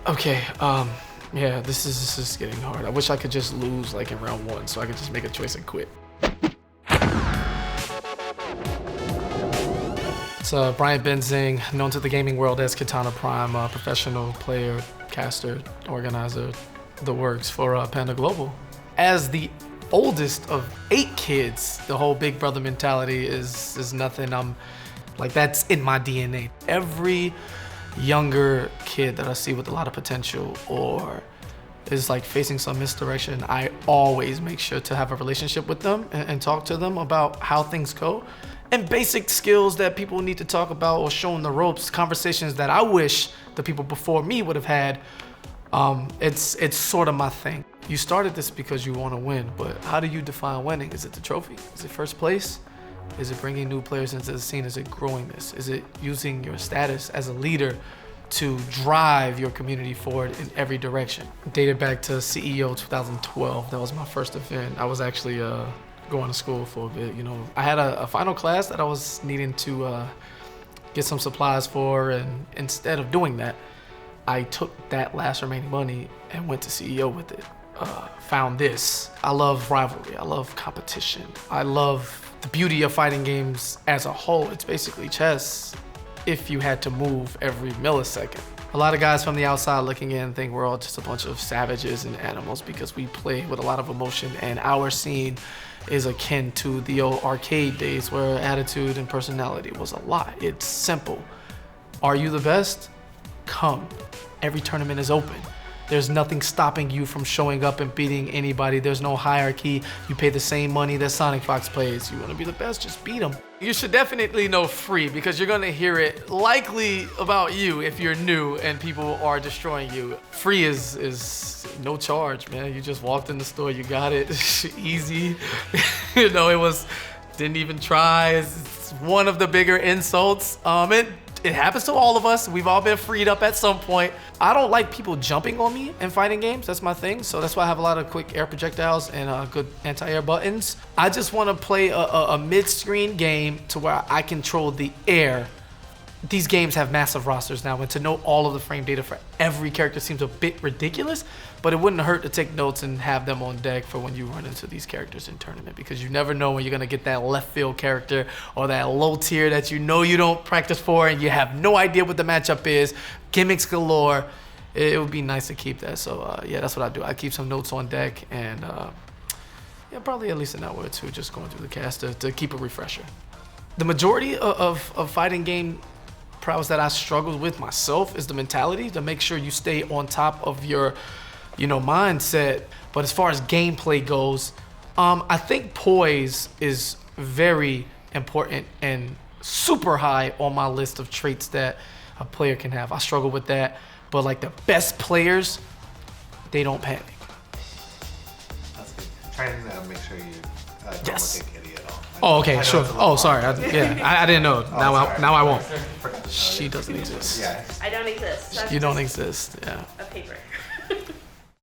Okay, yeah, this is getting hard. I wish I could just lose like in round 1 so I could just make a choice and quit. It's Brian Benzing, known to the gaming world as Kitana Prime, professional player, caster, organizer, the works for Panda Global. As the oldest of 8 kids, the whole big brother mentality is nothing. I'm like, that's in my DNA. Every younger kid that I see with a lot of potential or is like facing some misdirection, I always make sure to have a relationship with them and talk to them about how things go and basic skills that people need to talk about or showing the ropes, conversations that I wish the people before me would have had. It's sort of my thing. You started this because you want to win, but how do you define winning? Is it the trophy? Is it first place? Is it bringing new players into the scene? Is it growing this? Is it using your status as a leader to drive your community forward in every direction? Dated back to CEO 2012. That was my first event. I was actually going to school for a bit. You know, I had a final class that I was needing to get some supplies for, and instead of doing that, I took that last remaining money and went to CEO with it. Found this. I love rivalry. I love competition. I love the beauty of fighting games as a whole. It's basically chess if you had to move every millisecond. A lot of guys from the outside looking in think we're all just a bunch of savages and animals because we play with a lot of emotion, and our scene is akin to the old arcade days where attitude and personality was a lot. It's simple. Are you the best? Come. Every tournament is open. There's nothing stopping you from showing up and beating anybody. There's no hierarchy. You pay the same money that Sonic Fox pays. You want to be the best, just beat them. You should definitely know free because you're going to hear it likely about you if you're new and people are destroying you. Free is no charge, man. You just walked in the store, you got it. Easy. You know, didn't even try. It's one of the bigger insults. It happens to all of us. We've all been freed up at some point. I don't like people jumping on me in fighting games. That's my thing. So that's why I have a lot of quick air projectiles and good anti-air buttons. I just want to play a mid-screen game to where I control the air. These games have massive rosters now, and to know all of the frame data for every character seems a bit ridiculous, but it wouldn't hurt to take notes and have them on deck for when you run into these characters in tournament, because you never know when you're gonna get that left field character or that low tier that you know you don't practice for and you have no idea what the matchup is, gimmicks galore. It would be nice to keep that. So yeah, that's what I do. I keep some notes on deck and yeah, probably at least an hour or two just going through the cast to keep a refresher. The majority of fighting game prowess that I struggled with myself is the mentality to make sure you stay on top of your, mindset. But as far as gameplay goes, I think poise is very important and super high on my list of traits that a player can have. I struggle with that, but like the best players, they don't panic. That's good. Try to make sure you don't Yes. look at Kitty at all. Oh, okay, sure. Oh, sorry. I didn't know. Now I won't. Forgot to tell She you. doesn't exist. Yeah. I don't exist. You don't exist. Yeah. A paper.